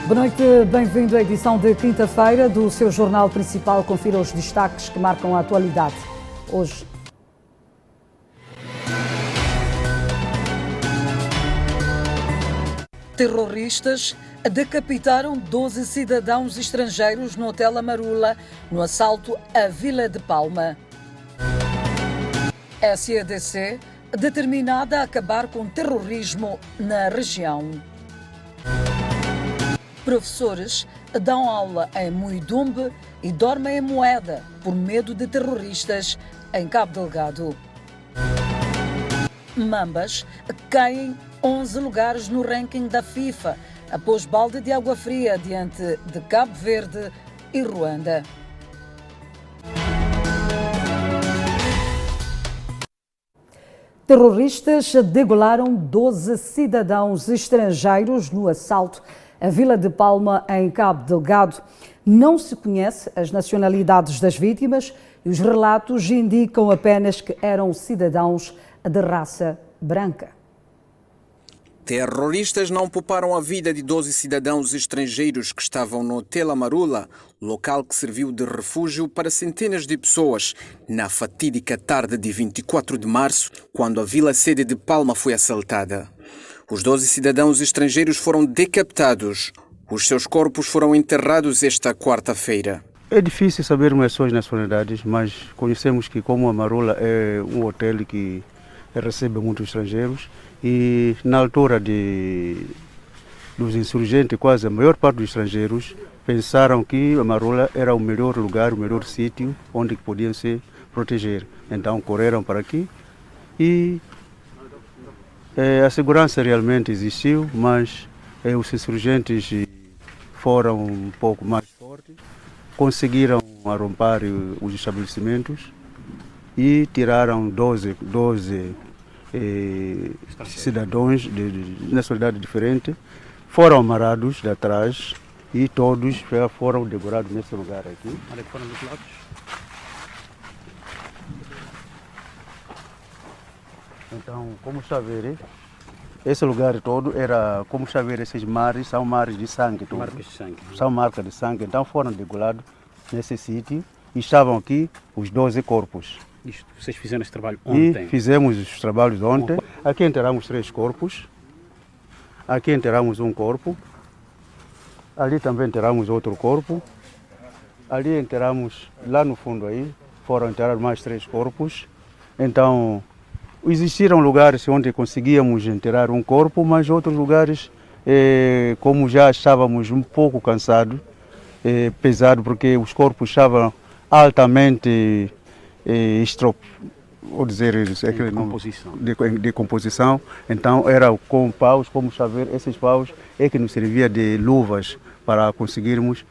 Boa noite, bem-vindo à edição de quinta-feira do seu jornal principal. Confira os destaques que marcam a atualidade. Hoje. Terroristas decapitaram 12 cidadãos estrangeiros no Hotel Amarula, no assalto à Vila de Palma. SADC determinada a acabar com o terrorismo na região. Professores dão aula em Muidumbe e dormem em Moeda por medo de terroristas em Cabo Delgado. Mambas caem 11 lugares no ranking da FIFA após balde de água fria diante de Cabo Verde e Ruanda. Terroristas degolaram 12 cidadãos estrangeiros no assalto à Vila de Palma, em Cabo Delgado. Não se conhece as nacionalidades das vítimas e os relatos indicam apenas que eram cidadãos de raça branca. Terroristas não pouparam a vida de 12 cidadãos estrangeiros que estavam no Hotel Amarula, local que serviu de refúgio para centenas de pessoas, na fatídica tarde de 24 de março, quando a vila-sede de Palma foi assaltada. Os 12 cidadãos estrangeiros foram decapitados. Os seus corpos foram enterrados esta quarta-feira. É difícil sabermos as suas nacionalidades, mas conhecemos que, como Amarula é um hotel que recebe muitos estrangeiros, e na altura dos insurgentes, quase a maior parte dos estrangeiros pensaram que Amarula era o melhor lugar, o melhor sítio onde podiam se proteger. Então correram para aqui e a segurança realmente existiu, mas os insurgentes foram um pouco mais fortes, conseguiram arrombar os estabelecimentos e tiraram 12 cidadãos de nacionalidade diferente, foram amarrados de atrás e todos foram degorados nesse lugar aqui. Olha que foram decolados. Então, como está a ver, esse lugar todo era, como está a ver, esses mares são mares de sangue. Marcas de sangue. São marcas de sangue, então foram degolados nesse sítio e estavam aqui os 12 corpos. Isto, vocês fizeram esse trabalho ontem? E fizemos os trabalhos ontem. Aqui enterramos 3 corpos. Aqui enterramos um corpo. Ali também enterramos outro corpo. Ali enterramos, lá no fundo aí, foram enterrados mais 3 corpos. Então, existiram lugares onde conseguíamos enterrar um corpo, mas outros lugares, como já estávamos um pouco cansados, pesado, porque os corpos estavam altamente decomposição. Então era com paus, como saber, esses paus é que nos servia de luvas para conseguirmos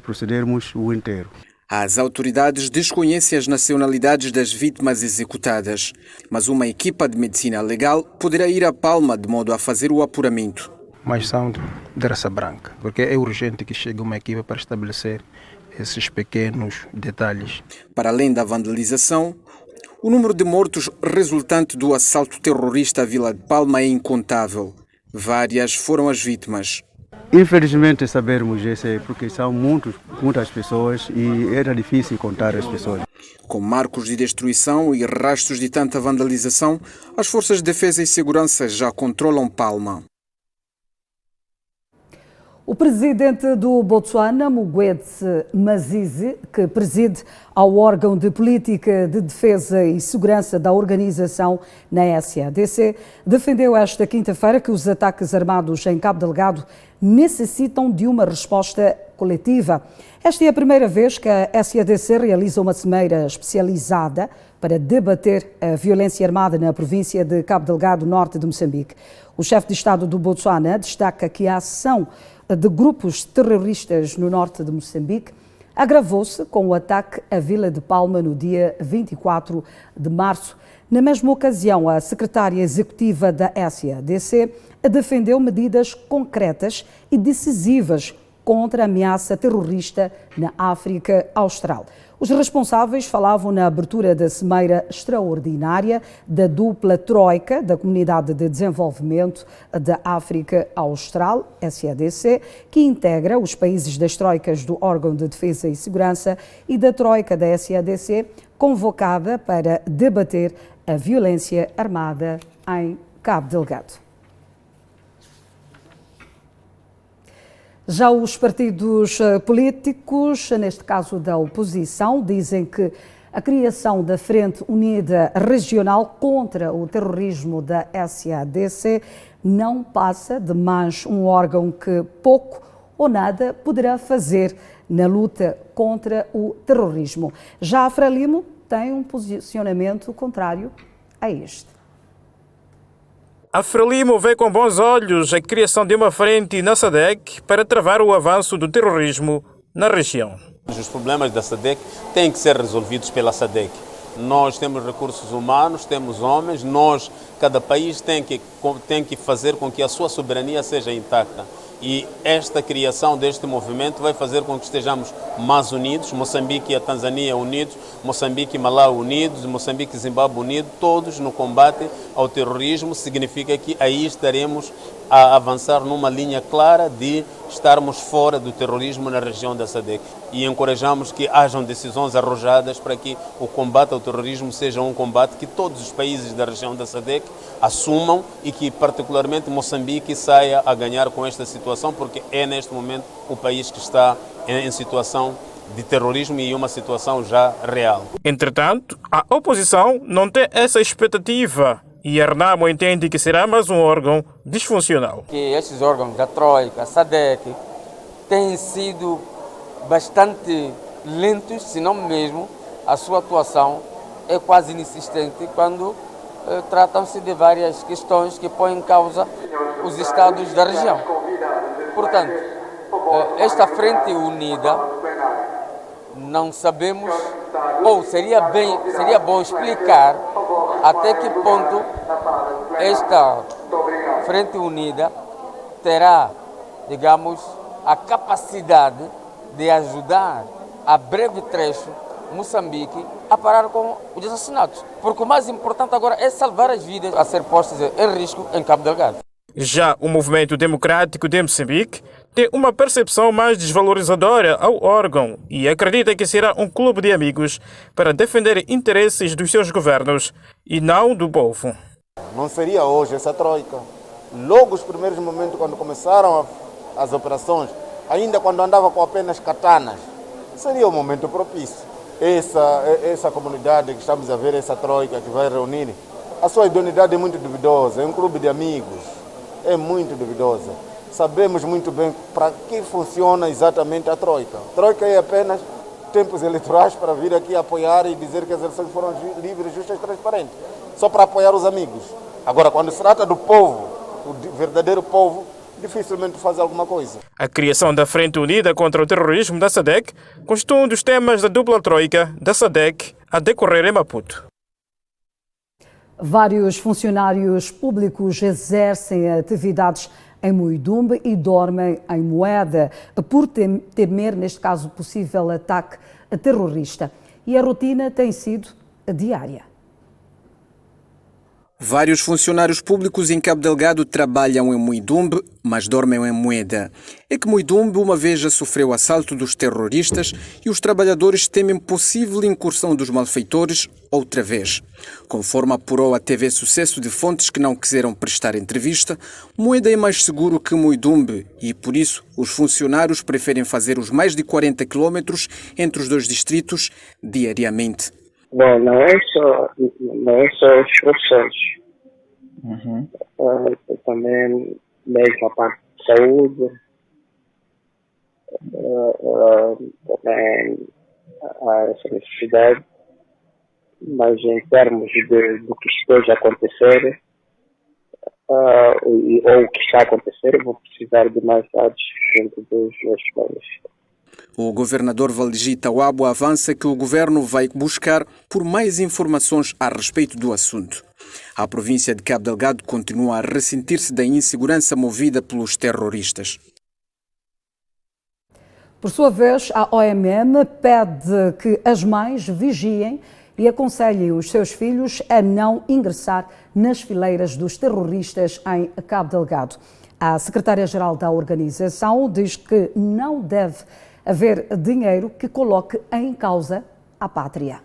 procedermos o inteiro. As autoridades desconhecem as nacionalidades das vítimas executadas, mas uma equipa de medicina legal poderá ir a Palma de modo a fazer o apuramento. Mas são de raça branca, porque é urgente que chegue uma equipa para estabelecer esses pequenos detalhes. Para além da vandalização, o número de mortos resultante do assalto terrorista à Vila de Palma é incontável. Várias foram as vítimas. Infelizmente sabermos isso porque são muitas pessoas e era difícil contar as pessoas. Com marcos de destruição e rastros de tanta vandalização, as forças de defesa e segurança já controlam Palma. O presidente do Botsuana, Mugwetse Masisi, que preside ao órgão de política de defesa e segurança da organização na SADC, defendeu esta quinta-feira que os ataques armados em Cabo Delgado necessitam de uma resposta coletiva. Esta é a primeira vez que a SADC realiza uma cimeira especializada para debater a violência armada na província de Cabo Delgado, norte de Moçambique. O chefe de Estado do Botsuana destaca que a ação de grupos terroristas no norte de Moçambique agravou-se com o ataque à Vila de Palma no dia 24 de março. Na mesma ocasião, a secretária executiva da SADC defendeu medidas concretas e decisivas contra a ameaça terrorista na África Austral. Os responsáveis falavam na abertura da cimeira extraordinária da dupla troika da Comunidade de Desenvolvimento da África Austral, SADC, que integra os países das troicas do Órgão de Defesa e Segurança e da troika da SADC, convocada para debater a violência armada em Cabo Delgado. Já os partidos políticos, neste caso da oposição, dizem que a criação da Frente Unida Regional contra o Terrorismo da SADC não passa de mais um órgão que pouco ou nada poderá fazer na luta contra o terrorismo. Já a Frelimo tem um posicionamento contrário a este. A Frelimo vê com bons olhos a criação de uma frente na SADC para travar o avanço do terrorismo na região. Os problemas da SADC têm que ser resolvidos pela SADC. Nós temos recursos humanos, temos homens, cada país tem que fazer com que a sua soberania seja intacta. E esta criação deste movimento vai fazer com que estejamos mais unidos, Moçambique e a Tanzânia unidos, Moçambique e Malawi unidos, Moçambique e Zimbábue unidos, todos no combate ao terrorismo. Significa que aí estaremos a avançar numa linha clara de estarmos fora do terrorismo na região da SADC. E encorajamos que hajam decisões arrojadas para que o combate ao terrorismo seja um combate que todos os países da região da SADC assumam e que particularmente Moçambique saia a ganhar com esta situação, porque é neste momento o país que está em situação de terrorismo e uma situação já real. Entretanto, a oposição não tem essa expectativa e a Renamo entende que será mais um órgão disfuncional. Que estes órgãos da Troika, a SADC, têm sido bastante lentos, se não mesmo a sua atuação é quase inexistente quando tratam-se de várias questões que põem em causa os estados da região. Portanto, esta frente unida, não sabemos, ou seria bom explicar até que ponto esta frente unida terá, digamos, a capacidade de ajudar a breve trecho Moçambique a parar com os assassinatos. Porque o mais importante agora é salvar as vidas a ser postas em risco em Cabo Delgado. Já o Movimento Democrático de Moçambique tem uma percepção mais desvalorizadora ao órgão e acredita que será um clube de amigos para defender interesses dos seus governos e não do povo. Não seria hoje essa troika. Logo os primeiros momentos, quando começaram as operações, ainda quando andava com apenas katanas, seria o momento propício. Essa comunidade que estamos a ver, essa troika que vai reunir, a sua idoneidade é muito duvidosa, é um clube de amigos, é muito duvidosa. Sabemos muito bem para que funciona exatamente a troika. A troika é apenas tempos eleitorais para vir aqui apoiar e dizer que as eleições foram livres, justas e transparentes, só para apoiar os amigos. Agora, quando se trata do povo, o verdadeiro povo, dificilmente faz alguma coisa. A criação da Frente Unida contra o Terrorismo da SADC constitui um dos temas da dupla troika da SADC a decorrer em Maputo. Vários funcionários públicos exercem atividades em Muidumbe e dormem em Moeda por temer, neste caso, possível ataque terrorista. E a rotina tem sido diária. Vários funcionários públicos em Cabo Delgado trabalham em Muidumbe, mas dormem em Moeda. É que Muidumbe uma vez já sofreu assalto dos terroristas e os trabalhadores temem possível incursão dos malfeitores outra vez. Conforme apurou a TV Sucesso de fontes que não quiseram prestar entrevista, Moeda é mais seguro que Muidumbe e, por isso, os funcionários preferem fazer os mais de 40 quilómetros entre os dois distritos diariamente. Bom, não é só os professores. Também mesmo a parte de saúde, também há essa necessidade, mas em termos do que esteja a acontecer, ou o que está a acontecer, eu vou precisar de mais dados junto dos meus planos. O governador Valdigi Tawabo avança que o governo vai buscar por mais informações a respeito do assunto. A província de Cabo Delgado continua a ressentir-se da insegurança movida pelos terroristas. Por sua vez, a OMM pede que as mães vigiem e aconselhem os seus filhos a não ingressar nas fileiras dos terroristas em Cabo Delgado. A secretária-geral da organização diz que não deve haver dinheiro que coloque em causa a pátria.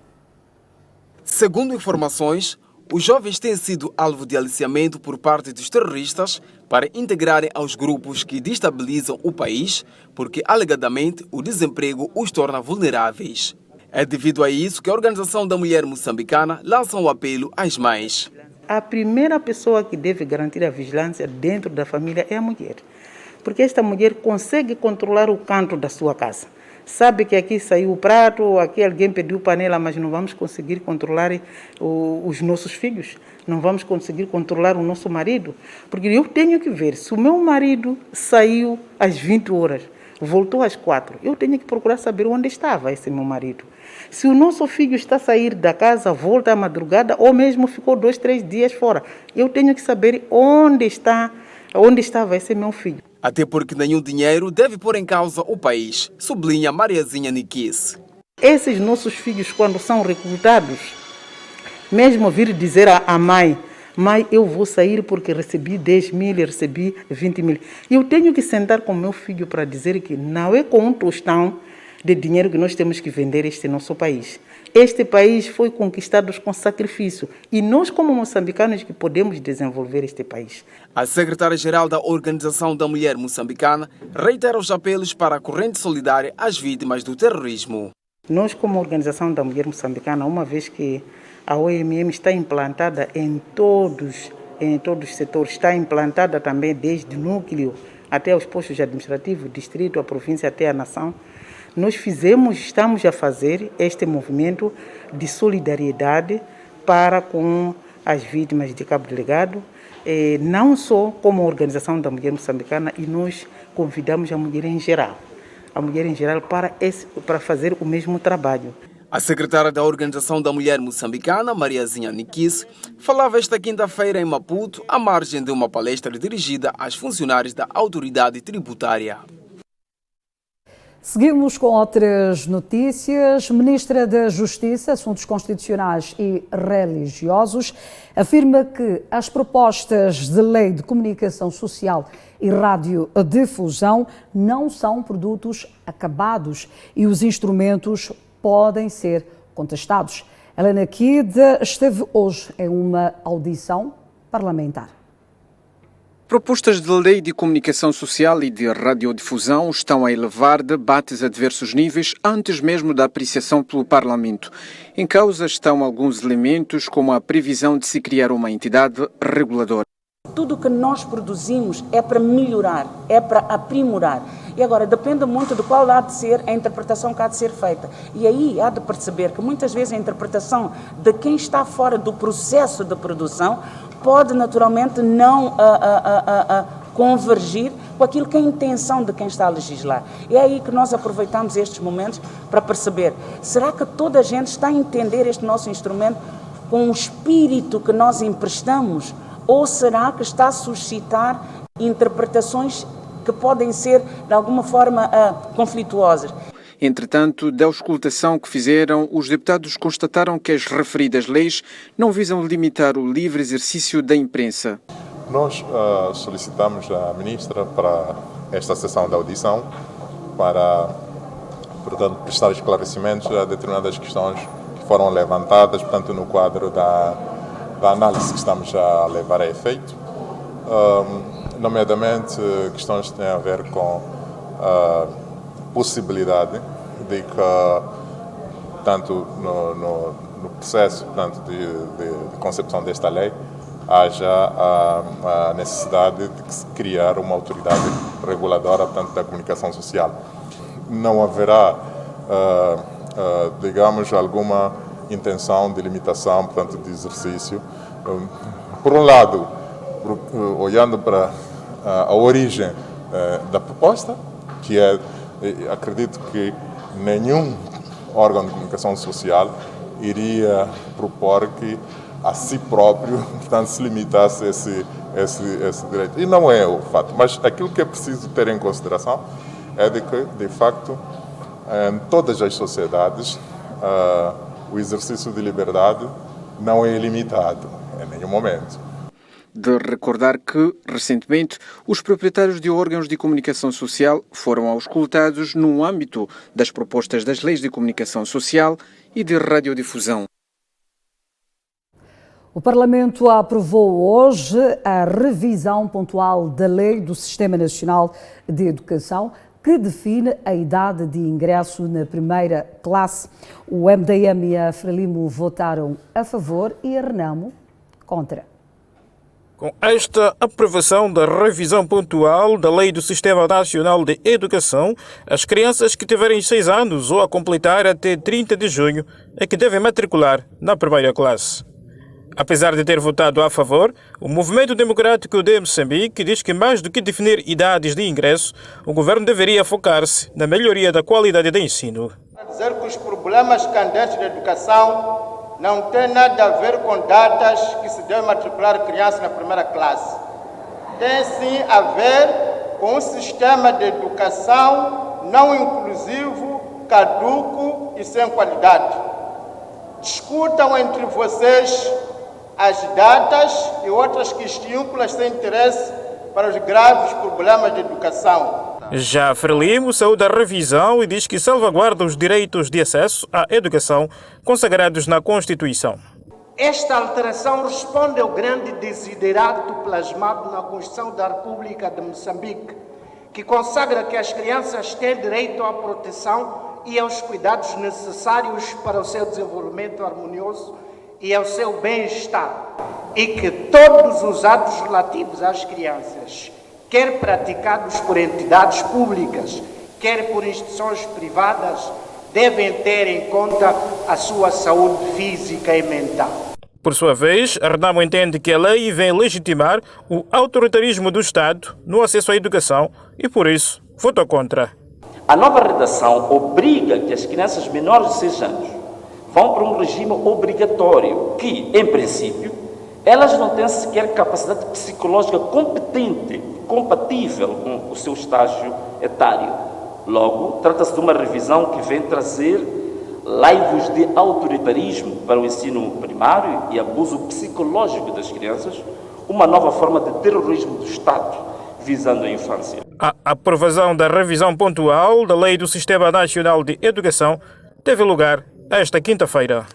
Segundo informações, os jovens têm sido alvo de aliciamento por parte dos terroristas para integrarem aos grupos que destabilizam o país, porque alegadamente o desemprego os torna vulneráveis. É devido a isso que a Organização da Mulher Moçambicana lança um apelo às mães. A primeira pessoa que deve garantir a vigilância dentro da família é a mulher, porque esta mulher consegue controlar o canto da sua casa. Sabe que aqui saiu o prato, aqui alguém pediu panela, mas não vamos conseguir controlar os nossos filhos, não vamos conseguir controlar o nosso marido, porque eu tenho que ver, se o meu marido saiu às 20 horas, voltou às 4, eu tenho que procurar saber onde estava esse meu marido. Se o nosso filho está a sair da casa, volta à madrugada, ou mesmo ficou 2, 3 dias fora, eu tenho que saber onde estava esse meu filho. Até porque nenhum dinheiro deve pôr em causa o país, sublinha Mariazinha Niquis. Esses nossos filhos, quando são recrutados, mesmo vir dizer à mãe, mãe, eu vou sair porque recebi 10 mil, recebi 20 mil. Eu tenho que sentar com meu filho para dizer que não é com um tostão de dinheiro que nós temos que vender este nosso país. Este país foi conquistado com sacrifício e nós, como moçambicanos, que podemos desenvolver este país. A secretária-geral da Organização da Mulher Moçambicana reitera os apelos para a corrente solidária às vítimas do terrorismo. Nós, como Organização da Mulher Moçambicana, uma vez que a OMM está implantada em todos os setores, está implantada também desde o núcleo até os postos administrativos, distrito, a província até a nação, nós estamos a fazer este movimento de solidariedade para com as vítimas de Cabo Delgado, não só como Organização da Mulher Moçambicana, e nós convidamos a mulher em geral para fazer o mesmo trabalho. A secretária da Organização da Mulher Moçambicana, Mariazinha Niquis, falava esta quinta-feira em Maputo, à margem de uma palestra dirigida aos funcionários da autoridade tributária. Seguimos com outras notícias. Ministra da Justiça, Assuntos Constitucionais e Religiosos afirma que as propostas de lei de comunicação social e radiodifusão não são produtos acabados e os instrumentos podem ser contestados. Helena Kida esteve hoje em uma audição parlamentar. Propostas de lei de comunicação social e de radiodifusão estão a elevar debates a diversos níveis antes mesmo da apreciação pelo Parlamento. Em causa estão alguns elementos, como a previsão de se criar uma entidade reguladora. Tudo que nós produzimos é para melhorar, é para aprimorar. E agora depende muito de qual há de ser a interpretação que há de ser feita. E aí há de perceber que muitas vezes a interpretação de quem está fora do processo de produção pode naturalmente não convergir com aquilo que é a intenção de quem está a legislar. É aí que nós aproveitamos estes momentos para perceber, será que toda a gente está a entender este nosso instrumento com o espírito que nós emprestamos? Ou será que está a suscitar interpretações que podem ser, de alguma forma, conflituosas? Entretanto, da auscultação que fizeram, os deputados constataram que as referidas leis não visam limitar o livre exercício da imprensa. Nós solicitamos à ministra para esta sessão de audição para, portanto, prestar esclarecimentos a determinadas questões que foram levantadas, portanto, no quadro da análise que estamos a levar a efeito, nomeadamente questões que têm a ver com a possibilidade de que, tanto no processo, portanto, de concepção desta lei, haja a necessidade de se criar uma autoridade reguladora, portanto, da comunicação social. Não haverá, digamos, alguma intenção de limitação, portanto, de exercício. Por um lado, olhando para a origem da proposta, que é, acredito que nenhum órgão de comunicação social iria propor que a si próprio, portanto, se limitasse esse direito. E não é o fato, mas aquilo que é preciso ter em consideração é de que, de facto, Em todas as sociedades, o exercício de liberdade não é ilimitado em nenhum momento. De recordar que, recentemente, os proprietários de órgãos de comunicação social foram auscultados no âmbito das propostas das leis de comunicação social e de radiodifusão. O Parlamento aprovou hoje a revisão pontual da Lei do Sistema Nacional de Educação, que define a idade de ingresso na primeira classe. O MDM e a Frelimo votaram a favor e a Renamo contra. Com esta aprovação da revisão pontual da Lei do Sistema Nacional de Educação, as crianças que tiverem 6 anos ou a completar até 30 de junho é que devem matricular na primeira classe. Apesar de ter votado a favor, o Movimento Democrático de Moçambique diz que, mais do que definir idades de ingresso, o governo deveria focar-se na melhoria da qualidade do ensino. Dizer que os problemas candentes da educação não têm nada a ver com datas que se deve matricular criança na primeira classe. Tem sim a ver com um sistema de educação não inclusivo, caduco e sem qualidade. Discutam entre vocês as datas e outras questões sem interesse para os graves problemas de educação. Já Frelimo saúda a revisão e diz que salvaguarda os direitos de acesso à educação consagrados na Constituição. Esta alteração responde ao grande desiderato plasmado na Constituição da República de Moçambique, que consagra que as crianças têm direito à proteção e aos cuidados necessários para o seu desenvolvimento harmonioso e ao seu bem-estar, e que todos os atos relativos às crianças, quer praticados por entidades públicas, quer por instituições privadas, devem ter em conta a sua saúde física e mental. Por sua vez, a Renamo entende que a lei vem legitimar o autoritarismo do Estado no acesso à educação e, por isso, votou contra. A nova redação obriga que as crianças menores de 6 anos vão para um regime obrigatório que, em princípio, elas não têm sequer capacidade psicológica competente, compatível com o seu estágio etário. Logo, trata-se de uma revisão que vem trazer laivos de autoritarismo para o ensino primário e abuso psicológico das crianças, uma nova forma de terrorismo do Estado, visando a infância. A aprovação da revisão pontual da Lei do Sistema Nacional de Educação teve lugar esta quinta-feira.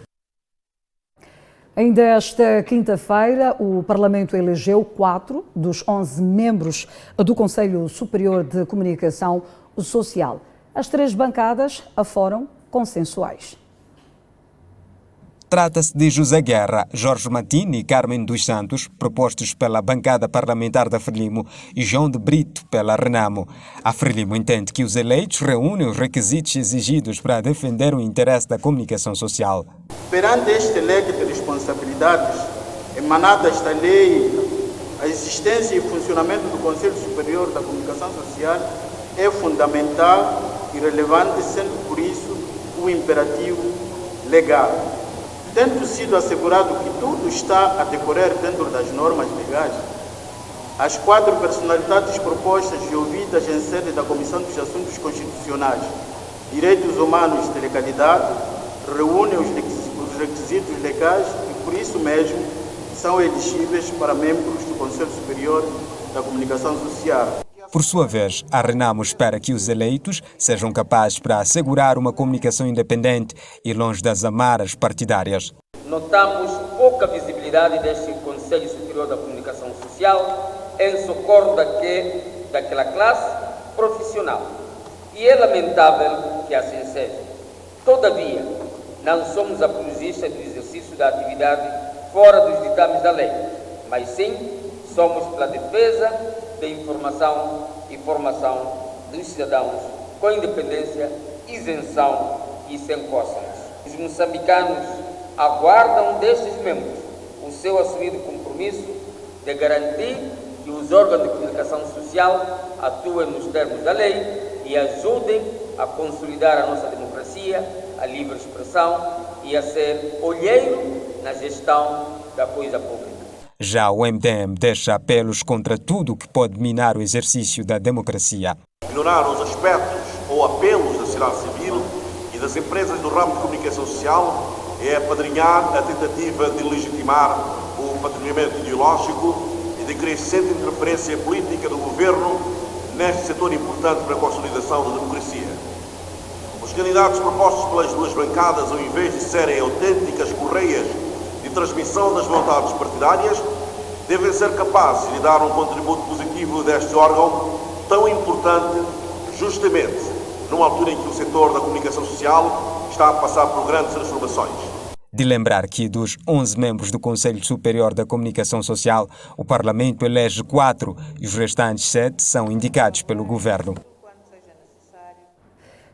Ainda esta quinta-feira, o Parlamento elegeu 4 dos 11 membros do Conselho Superior de Comunicação Social. As 3 bancadas foram consensuais. Trata-se de José Guerra, Jorge Matini e Carmen dos Santos, propostos pela bancada parlamentar da Frelimo, e João de Brito pela Renamo. A Frelimo entende que os eleitos reúnem os requisitos exigidos para defender o interesse da comunicação social. Perante este leque de responsabilidades emanadas da lei, a existência e funcionamento do Conselho Superior da Comunicação Social é fundamental e relevante, sendo por isso o imperativo legal. Tendo sido assegurado que tudo está a decorrer dentro das normas legais, as 4 personalidades propostas e ouvidas em sede da Comissão dos Assuntos Constitucionais, Direitos Humanos e Legalidade, reúnem os requisitos legais e, por isso mesmo, são elegíveis para membros do Conselho Superior da Comunicação Social. Por sua vez, a Renamo espera que os eleitos sejam capazes para assegurar uma comunicação independente e longe das amarras partidárias. Notamos pouca visibilidade deste Conselho Superior da Comunicação Social em socorro daquela classe profissional. E é lamentável que assim seja. Todavia, não somos apologistas do exercício da atividade fora dos ditames da lei, mas sim somos pela defesa da informação e formação dos cidadãos com independência, isenção e sem cócegas. Os moçambicanos aguardam destes membros o seu assumido compromisso de garantir que os órgãos de comunicação social atuem nos termos da lei e ajudem a consolidar a nossa democracia, a livre expressão e a ser olheiro na gestão da coisa pública. Já o MDM deixa apelos contra tudo que pode minar o exercício da democracia. Ignorar os aspectos ou apelos sociedade civil e das empresas do ramo de comunicação social é apadrinhar a tentativa de legitimar o patrimoniamento ideológico e de crescente interferência política do governo neste setor importante para a consolidação da democracia. Os candidatos propostos pelas duas bancadas, ao invés de serem autênticas correias de transmissão das vontades partidárias, devem ser capazes de dar um contributo positivo deste órgão tão importante, justamente numa altura em que o setor da comunicação social está a passar por grandes transformações. De lembrar que dos 11 membros do Conselho Superior da Comunicação Social, o Parlamento elege 4 e os restantes 7 são indicados pelo Governo.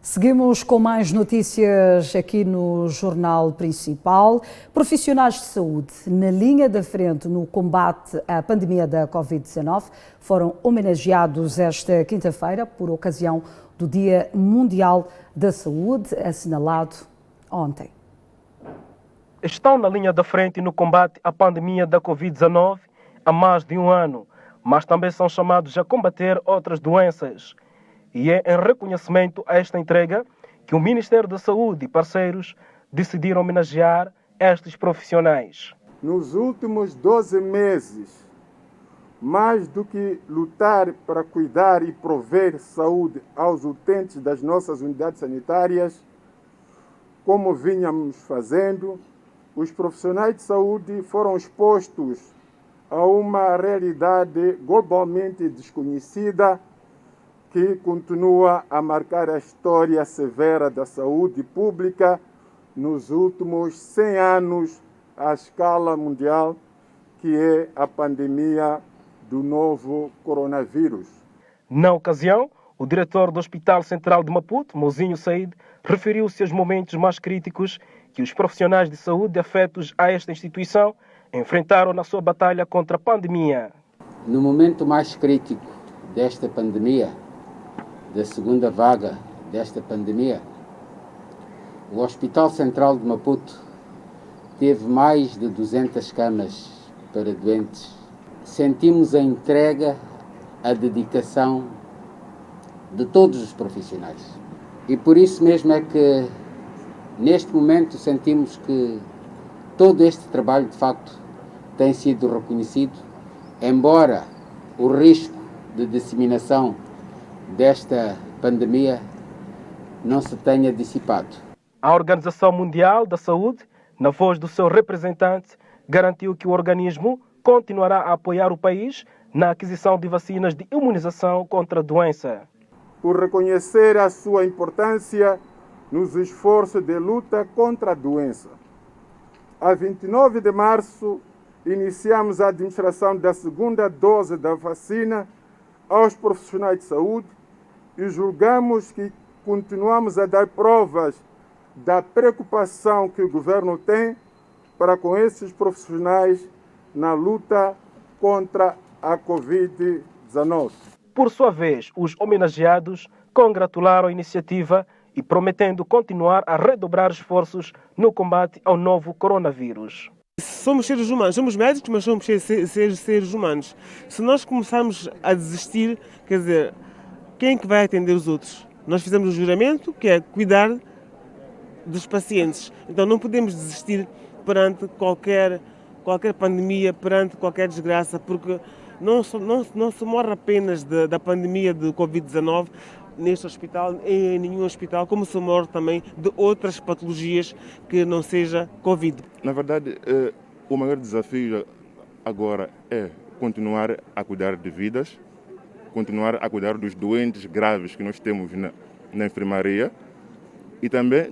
Seguimos com mais notícias aqui no Jornal Principal. Profissionais de saúde na linha da frente no combate à pandemia da Covid-19 foram homenageados esta quinta-feira por ocasião do Dia Mundial da Saúde, assinalado ontem. Estão na linha da frente no combate à pandemia da Covid-19 há mais de um ano, mas também são chamados a combater outras doenças. E é em reconhecimento a esta entrega que o Ministério da Saúde e parceiros decidiram homenagear estes profissionais. Nos últimos 12 meses, mais do que lutar para cuidar e prover saúde aos utentes das nossas unidades sanitárias, como vinhamos fazendo, os profissionais de saúde foram expostos a uma realidade globalmente desconhecida que continua a marcar a história severa da saúde pública nos últimos 100 anos à escala mundial, que é a pandemia do novo coronavírus. Na ocasião, o diretor do Hospital Central de Maputo, Mozinho Said, referiu-se aos momentos mais críticos que os profissionais de saúde afetos a esta instituição enfrentaram na sua batalha contra a pandemia. No momento mais crítico desta pandemia, da segunda vaga desta pandemia, o Hospital Central de Maputo teve mais de 200 camas para doentes. Sentimos a entrega, a dedicação de todos os profissionais. E por isso mesmo é que, neste momento, sentimos que todo este trabalho, de facto, tem sido reconhecido, embora o risco de disseminação desta pandemia não se tenha dissipado. A Organização Mundial da Saúde, na voz do seu representante, garantiu que o organismo continuará a apoiar o país na aquisição de vacinas de imunização contra a doença. Por reconhecer a sua importância nos esforços de luta contra a doença. A 29 de março, iniciamos a administração da segunda dose da vacina aos profissionais de saúde e julgamos que continuamos a dar provas da preocupação que o governo tem para com esses profissionais na luta contra a Covid-19. Por sua vez, os homenageados congratularam a iniciativa e prometendo continuar a redobrar esforços no combate ao novo coronavírus. Somos seres humanos, somos médicos, mas somos seres humanos. Se nós começarmos a desistir, quer dizer, quem é que vai atender os outros? Nós fizemos o juramento, que é cuidar dos pacientes. Então não podemos desistir perante qualquer pandemia, perante qualquer desgraça, porque não se morre apenas da pandemia do Covid-19 neste hospital, em nenhum hospital, como se morre também de outras patologias que não seja Covid. Na verdade, o maior desafio agora é continuar a cuidar de vidas, continuar a cuidar dos doentes graves que nós temos na enfermaria e também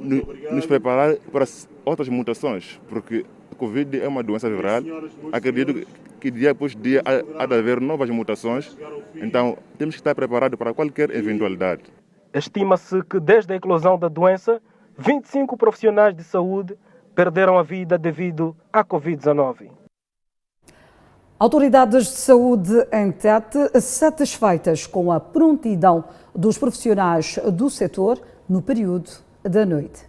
nos preparar para outras mutações, porque a Covid é uma doença viral. Acredito que dia após dia há de haver novas mutações, então temos que estar preparados para qualquer eventualidade. Estima-se que desde a eclosão da doença, 25 profissionais de saúde perderam a vida devido à Covid-19. Autoridades de saúde em Tete satisfeitas com a prontidão dos profissionais do setor no período da noite.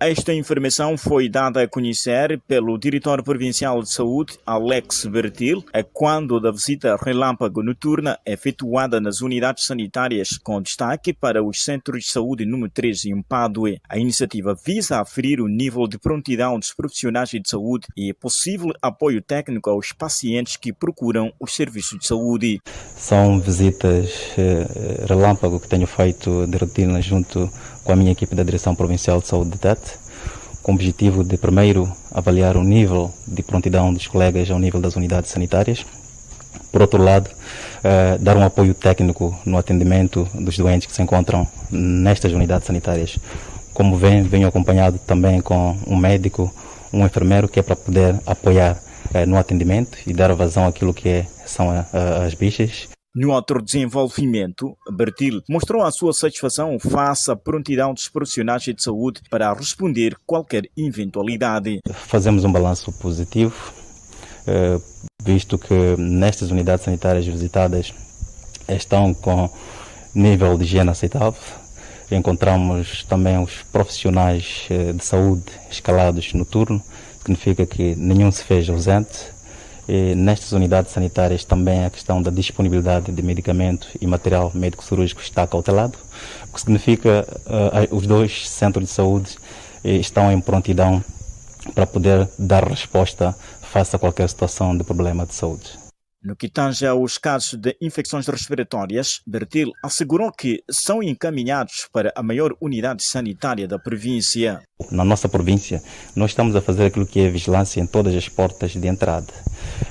Esta informação foi dada a conhecer pelo diretor provincial de saúde, Alex Bertil, quando da visita relâmpago noturna efetuada nas unidades sanitárias, com destaque para os centros de saúde número 3 em Padue. A iniciativa visa aferir o nível de prontidão dos profissionais de saúde e possível apoio técnico aos pacientes que procuram os serviços de saúde. São visitas relâmpago que tenho feito de rotina junto com a minha equipe da Direção Provincial de Saúde de Tete, com o objetivo de, primeiro, avaliar o nível de prontidão dos colegas ao nível das unidades sanitárias. Por outro lado, dar um apoio técnico no atendimento dos doentes que se encontram nestas unidades sanitárias. Como venho acompanhado também com um médico, um enfermeiro, que é para poder apoiar no atendimento e dar vazão àquilo que são as bichas. No outro desenvolvimento, Bertil mostrou a sua satisfação face à prontidão dos profissionais de saúde para responder qualquer eventualidade. Fazemos um balanço positivo, visto que nestas unidades sanitárias visitadas estão com nível de higiene aceitável. Encontramos também os profissionais de saúde escalados no turno, significa que nenhum se fez ausente. E nestas unidades sanitárias também a questão da disponibilidade de medicamento e material médico-cirúrgico está cautelado, o que significa que os dois centros de saúde estão em prontidão para poder dar resposta face a qualquer situação de problema de saúde. No que tange aos casos de infecções respiratórias, Bertil assegurou que são encaminhados para a maior unidade sanitária da província. Na nossa província, nós estamos a fazer aquilo que é vigilância em todas as portas de entrada.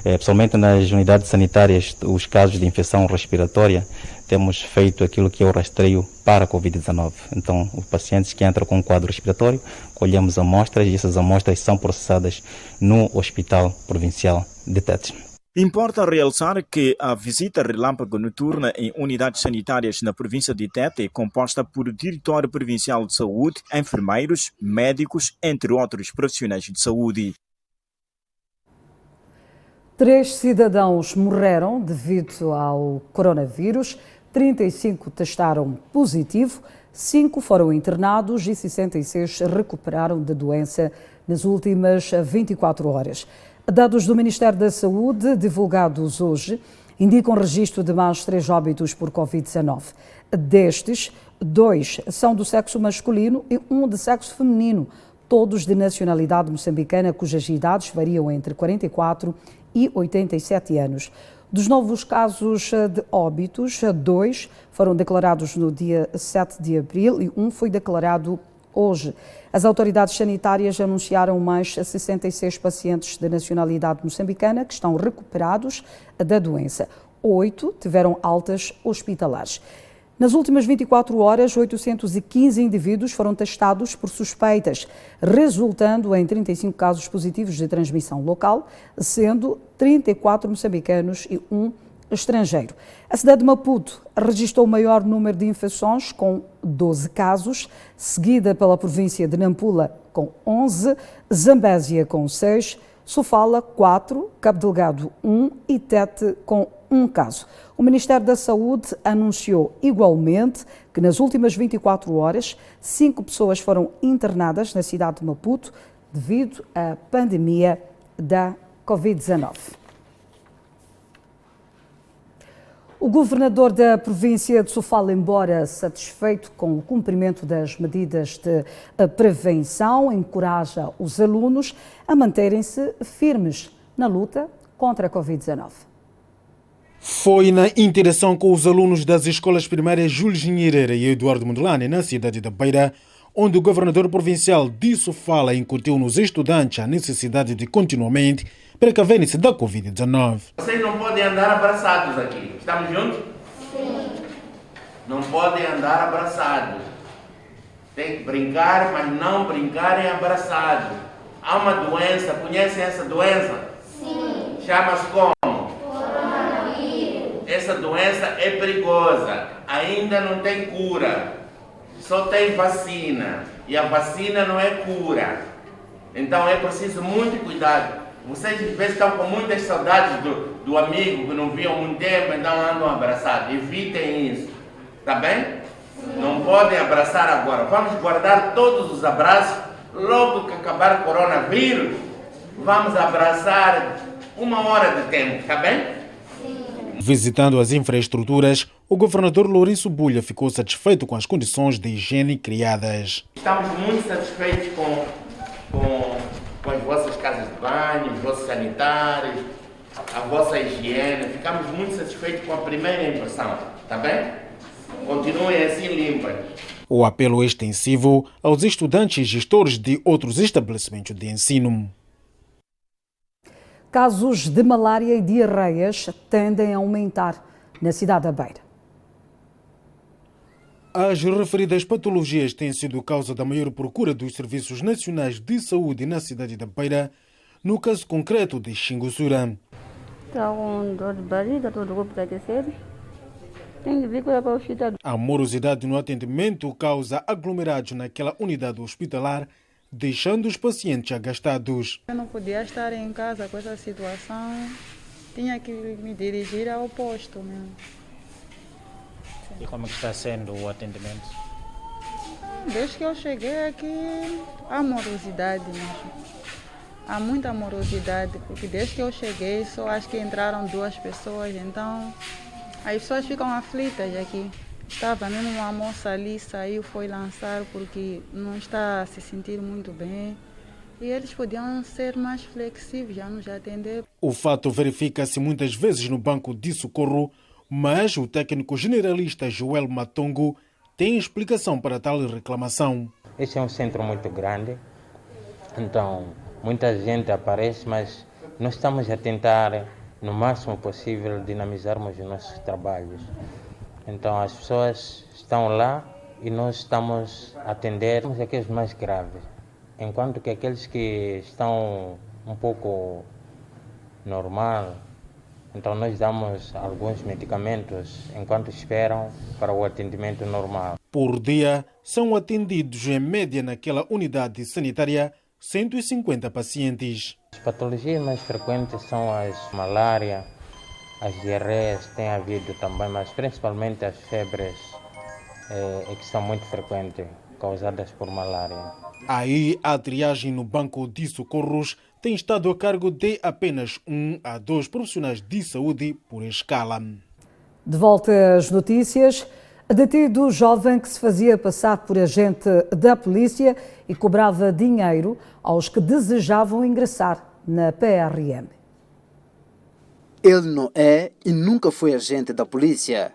Pessoalmente nas unidades sanitárias, os casos de infecção respiratória, temos feito aquilo que é o rastreio para a Covid-19. Então, os pacientes que entram com um quadro respiratório, colhemos amostras e essas amostras são processadas no Hospital Provincial de Tete. Importa realçar que a visita relâmpago noturna em unidades sanitárias na província de Tete é composta por diretor provincial de saúde, enfermeiros, médicos, entre outros profissionais de saúde. 3 cidadãos morreram devido ao coronavírus, 35 testaram positivo, 5 foram internados e 66 recuperaram da doença nas últimas 24 horas. Dados do Ministério da Saúde, divulgados hoje, indicam registro de mais 3 óbitos por Covid-19. Destes, 2 são do sexo masculino e 1 de sexo feminino, todos de nacionalidade moçambicana, cujas idades variam entre 44 e 87 anos. Dos novos casos de óbitos, 2 foram declarados no dia 7 de abril e 1 foi declarado hoje. As autoridades sanitárias anunciaram mais 66 pacientes de nacionalidade moçambicana que estão recuperados da doença. 8 tiveram altas hospitalares. Nas últimas 24 horas, 815 indivíduos foram testados por suspeitas, resultando em 35 casos positivos de transmissão local, sendo 34 moçambicanos e 1 estrangeiro. A cidade de Maputo registrou o maior número de infecções, com 12 casos, seguida pela província de Nampula, com 11, Zambésia, com 6, Sofala, 4, Cabo Delgado, 1 e Tete, com 1 caso. O Ministério da Saúde anunciou igualmente que nas últimas 24 horas, 5 pessoas foram internadas na cidade de Maputo devido à pandemia da Covid-19. O governador da província de Sofala, embora satisfeito com o cumprimento das medidas de prevenção, encoraja os alunos a manterem-se firmes na luta contra a Covid-19. Foi na interação com os alunos das escolas primárias Júlio Ginheirera e Eduardo Mondlane, na cidade da Beira, onde o governador provincial de Sofala incutiu nos estudantes a necessidade de continuamente precaverem-se da Covid-19. Vocês não podem andar abraçados aqui. Estamos juntos? Sim. Não podem andar abraçados. Tem que brincar, mas não brincarem abraçados. Há uma doença, conhecem essa doença? Sim. Chama-se como? Coronavírus. Essa doença é perigosa. Ainda não tem cura. Só tem vacina. E a vacina não é cura. Então é preciso muito cuidado. Vocês às vezes estão com muitas saudades do amigo que não viam há muito tempo, então andam abraçados. Evitem isso. Tá bem? Sim. Não podem abraçar agora. Vamos guardar todos os abraços logo que acabar o coronavírus, vamos abraçar 1 hora de tempo, está bem? Visitando as infraestruturas, o governador Lourenço Bulha ficou satisfeito com as condições de higiene criadas. Estamos muito satisfeitos com as vossas casas de banho, os vossos sanitários, a vossa higiene. Ficamos muito satisfeitos com a primeira impressão, está bem? Continuem assim limpas. O apelo é extensivo aos estudantes e gestores de outros estabelecimentos de ensino. Casos de malária e diarreias tendem a aumentar na cidade da Beira. As referidas patologias têm sido causa da maior procura dos Serviços Nacionais de Saúde na cidade da Beira, no caso concreto de Xingussura. Está com dor de barriga, todo o corpo está aquecido. Tem que vir para o hospital. A morosidade no atendimento causa aglomerados naquela unidade hospitalar, deixando os pacientes agastados. Eu não podia estar em casa com essa situação, tinha que me dirigir ao posto mesmo. E como está sendo o atendimento? Desde que eu cheguei aqui, há morosidade mesmo. Há muita morosidade, porque desde que eu cheguei só acho que entraram 2 pessoas, então as pessoas ficam aflitas aqui. Estava mesmo uma moça ali, saiu, foi lançar porque não está a se sentir muito bem. E eles podiam ser mais flexíveis, já nos atender. O fato verifica-se muitas vezes no banco de socorro, mas o técnico generalista Joel Matongo tem explicação para tal reclamação. Este é um centro muito grande, então muita gente aparece, mas nós estamos a tentar, no máximo possível, dinamizarmos os nossos trabalhos. Então as pessoas estão lá e nós estamos a atender aqueles mais graves, enquanto que aqueles que estão um pouco normal, então nós damos alguns medicamentos enquanto esperam para o atendimento normal. Por dia, são atendidos em média naquela unidade sanitária 150 pacientes. As patologias mais frequentes são as malária, as diarreias, tem havido também, mas principalmente as febres que são muito frequentes, causadas por malária. Aí, a triagem no banco de socorros tem estado a cargo de apenas 1 a 2 profissionais de saúde por escala. De volta às notícias, detido jovem que se fazia passar por agente da polícia e cobrava dinheiro aos que desejavam ingressar na PRM. Ele não é e nunca foi agente da polícia,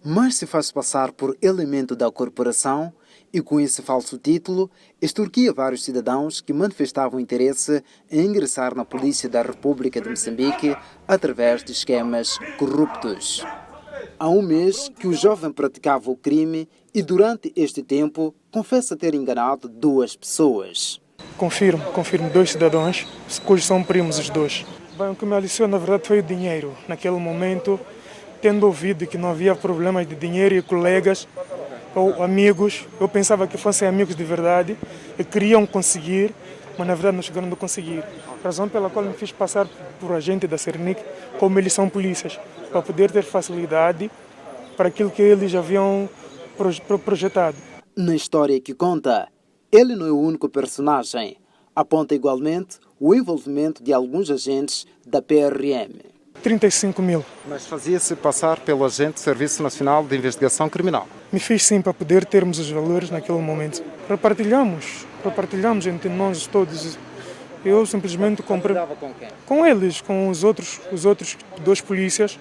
mas se faz passar por elemento da corporação e com esse falso título extorquia vários cidadãos que manifestavam interesse em ingressar na Polícia da República de Moçambique através de esquemas corruptos. Há um mês que o jovem praticava o crime e durante este tempo confessa ter enganado 2 pessoas. Confirmo 2 cidadãos, cujos são primos os 2. Bem, o que me aliciou na verdade foi o dinheiro. Naquele momento, tendo ouvido que não havia problemas de dinheiro e colegas ou amigos, eu pensava que fossem amigos de verdade e queriam conseguir, mas na verdade não chegaram a conseguir. A razão pela qual me fiz passar por agente da Cernic, como eles são polícias, para poder ter facilidade para aquilo que eles haviam projetado. Na história que conta, ele não é o único personagem. Aponta igualmente o envolvimento de alguns agentes da PRM. 35 mil. Mas fazia-se passar pelo agente do Serviço Nacional de Investigação Criminal? Me fiz sim para poder termos os valores naquele momento. Repartilhamos entre nós todos. Eu simplesmente comprei. Com quem? Com eles, com os outros 2 polícias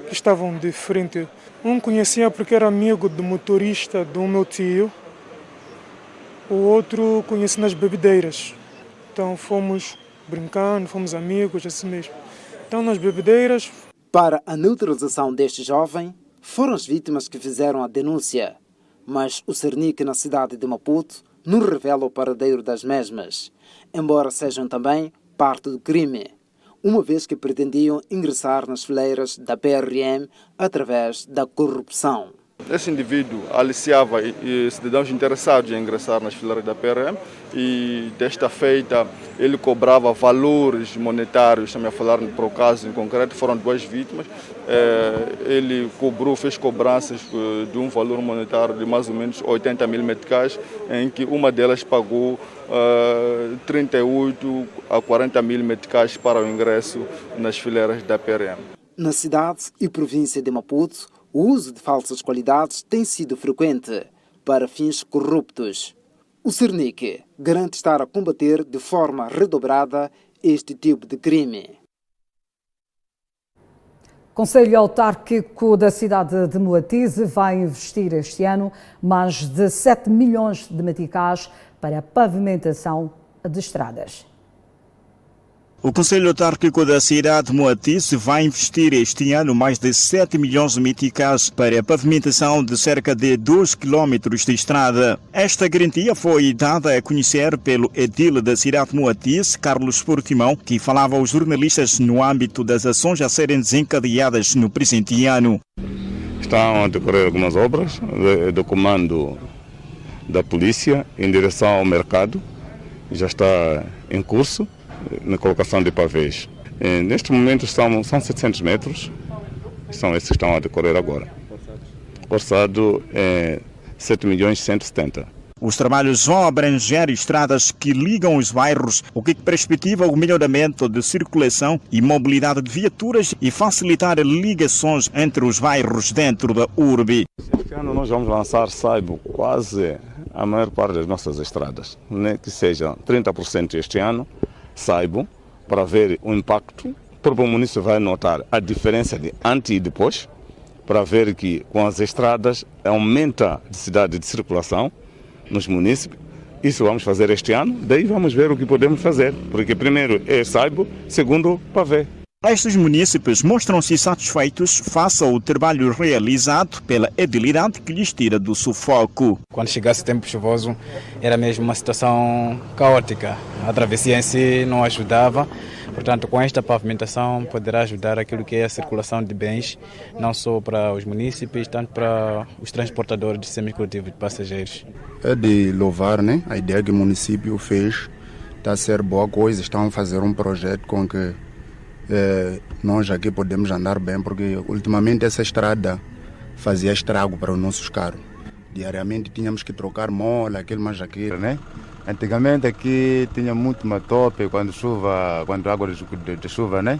que estavam de frente. Um conhecia porque era amigo do motorista do meu tio. O outro conheci nas bebedeiras. Então fomos brincando, fomos amigos, assim mesmo. Então nas bebedeiras. Para a neutralização deste jovem, foram as vítimas que fizeram a denúncia. Mas o Cernic na cidade de Maputo não revela o paradeiro das mesmas, embora sejam também parte do crime, uma vez que pretendiam ingressar nas fileiras da PRM através da corrupção. Esse indivíduo aliciava cidadãos interessados em ingressar nas fileiras da PRM e desta feita ele cobrava valores monetários, estamos a falar para o caso em concreto, foram 2 vítimas. Ele fez cobranças de um valor monetário de mais ou menos 80 mil meticais, em que uma delas pagou 38 a 40 mil meticais para o ingresso nas fileiras da PRM. Na cidade e província de Maputo, o uso de falsas qualidades tem sido frequente para fins corruptos. O Cernic garante estar a combater de forma redobrada este tipo de crime. O Conselho Autárquico da cidade de Moatize vai investir este ano mais de 7 milhões de meticais para a pavimentação de estradas. O Conselho Autárquico da cidade de Moatize vai investir este ano mais de 7 milhões de meticais para a pavimentação de cerca de 2 quilómetros de estrada. Esta garantia foi dada a conhecer pelo edil da cidade de Moatize, Carlos Portimão, que falava aos jornalistas no âmbito das ações a serem desencadeadas no presente ano. Estão a decorrer algumas obras do comando da polícia em direção ao mercado. Já está em curso na colocação de pavês. Neste momento são 700 metros, são esses que estão a decorrer agora. Orçado é 7 milhões 170. Os trabalhos vão abranger estradas que ligam os bairros, o que perspectiva o melhoramento de circulação e mobilidade de viaturas e facilitar ligações entre os bairros dentro da urbe. Este ano nós vamos lançar, saiba, quase a maior parte das nossas estradas, né? Que seja 30% este ano, saibam, para ver o impacto. O próprio município vai notar a diferença de antes e depois, para ver que com as estradas aumenta a densidade de circulação nos municípios. Isso vamos fazer este ano, daí vamos ver o que podemos fazer, porque primeiro é saibo, segundo pavê. Estes municípios mostram-se satisfeitos face ao trabalho realizado pela edilidade que lhes tira do sufoco. Quando chegasse o tempo chuvoso era mesmo uma situação caótica. A travessia em si não ajudava. Portanto, com esta pavimentação poderá ajudar aquilo que é a circulação de bens, não só para os municípios, tanto para os transportadores de semicoletivo de passageiros. É de louvar, né? A ideia que o município fez está a ser boa coisa. Estão a fazer um projeto com que nós aqui podemos andar bem, porque ultimamente essa estrada fazia estrago para os nossos carros. Diariamente tínhamos que trocar mola, aquele mais aquele, né? Antigamente aqui tinha muito matope quando a água de chuva, né?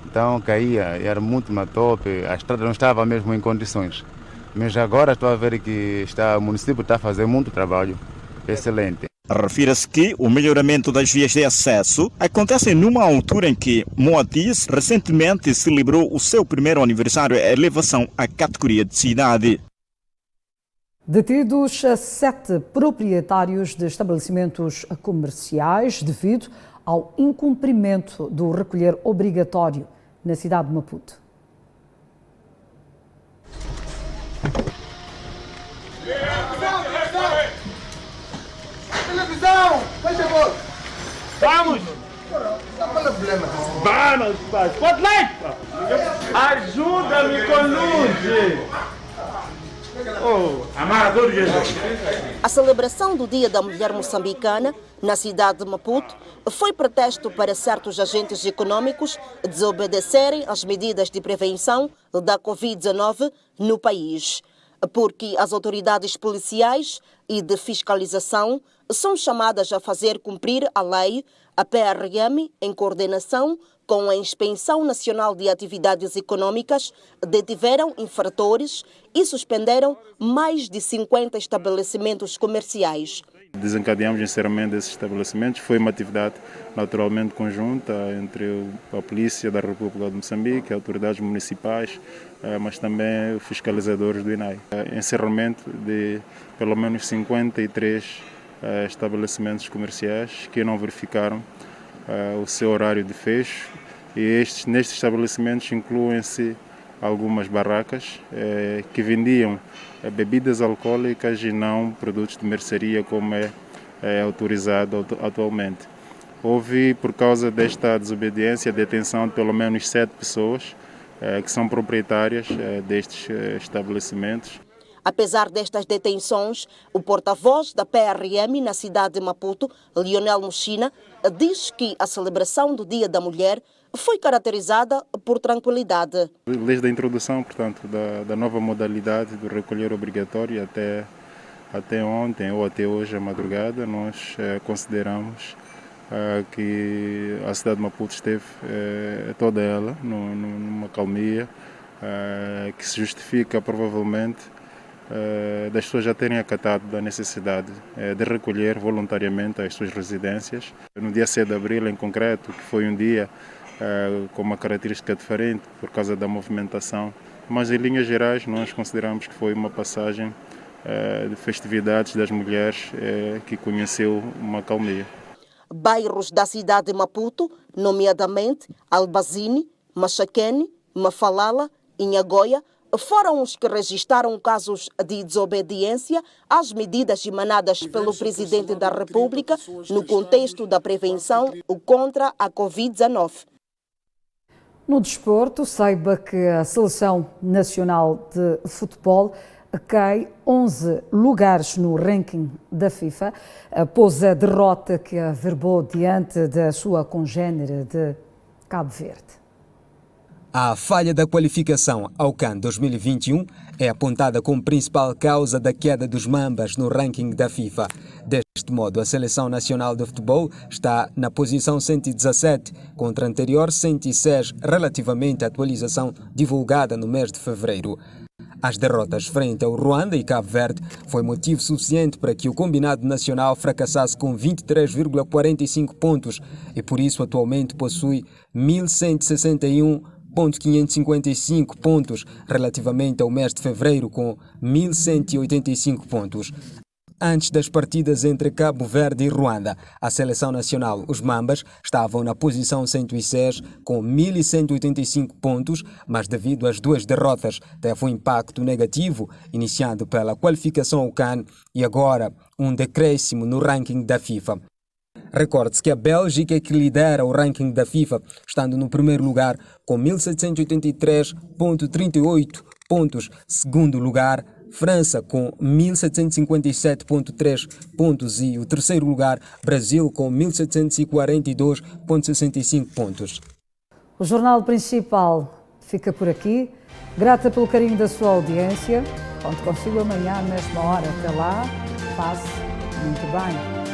Então caía, era muito matope, a estrada não estava mesmo em condições. Mas agora estou a ver que o município está a fazer muito trabalho, excelente. Refira-se que o melhoramento das vias de acesso acontece numa altura em que Moatize recentemente celebrou o seu primeiro aniversário à elevação à categoria de cidade. Detidos 7 proprietários de estabelecimentos comerciais devido ao incumprimento do recolher obrigatório na cidade de Maputo. Televisão! Faz favor! Vamos! Vamos, pai! Spotlight! Ajuda-me com luz! A celebração do Dia da Mulher Moçambicana na cidade de Maputo foi pretexto para certos agentes econômicos desobedecerem às medidas de prevenção da Covid-19 no país, porque as autoridades policiais e de fiscalização são chamadas a fazer cumprir a lei, a PRM, em coordenação com a Inspeção Nacional de Atividades Econômicas, detiveram infratores e suspenderam mais de 50 estabelecimentos comerciais. Desencadeamos o encerramento desses estabelecimentos. Foi uma atividade naturalmente conjunta entre a Polícia da República de Moçambique, autoridades municipais, mas também fiscalizadores do INAI. Encerramento de pelo menos 53 estabelecimentos comerciais que não verificaram o seu horário de fecho, e nestes estabelecimentos incluem-se algumas barracas que vendiam bebidas alcoólicas e não produtos de mercearia como é autorizado atualmente. Houve, por causa desta desobediência, a detenção de pelo menos 7 pessoas que são proprietárias destes estabelecimentos. Apesar destas detenções, o porta-voz da PRM na cidade de Maputo, Lionel Muchina, diz que a celebração do Dia da Mulher foi caracterizada por tranquilidade. Desde a introdução, portanto, da nova modalidade do recolher obrigatório até ontem ou até hoje à madrugada, nós consideramos que a cidade de Maputo esteve toda ela numa calmia que se justifica provavelmente das pessoas já terem acatado da necessidade de recolher voluntariamente as suas residências. No dia 7 de abril, em concreto, que foi um dia com uma característica diferente por causa da movimentação, mas em linhas gerais nós consideramos que foi uma passagem de festividades das mulheres que conheceu uma calmia. Bairros da cidade de Maputo, nomeadamente Albazini, Machaquene, Mafalala e Nhagoia, foram os que registraram casos de desobediência às medidas emanadas pelo Presidente da República no contexto da prevenção contra a Covid-19. No desporto, saiba que a Seleção Nacional de Futebol cai 11 lugares no ranking da FIFA após a derrota que averbou diante da sua congênere de Cabo Verde. A falha da qualificação ao CAN 2021 é apontada como principal causa da queda dos Mambas no ranking da FIFA. Deste modo, a Seleção Nacional de Futebol está na posição 117, contra a anterior 106, relativamente à atualização divulgada no mês de fevereiro. As derrotas frente ao Ruanda e Cabo Verde foi motivo suficiente para que o combinado nacional fracassasse com 23,45 pontos e por isso atualmente possui 1.161,555 pontos relativamente ao mês de fevereiro com 1.185 pontos. Antes das partidas entre Cabo Verde e Ruanda, a seleção nacional, os Mambas, estavam na posição 106 com 1.185 pontos, mas devido às duas derrotas teve um impacto negativo, iniciando pela qualificação ao CAN e agora um decréscimo no ranking da FIFA. Recorde-se que a Bélgica é que lidera o ranking da FIFA, estando no primeiro lugar com 1.783,38 pontos, segundo lugar França com 1.757,3 pontos e o terceiro lugar, Brasil, com 1.742,65 pontos. O Jornal Principal fica por aqui. Grata pelo carinho da sua audiência. Conto consigo amanhã, à mesma hora. Até lá, passe muito bem.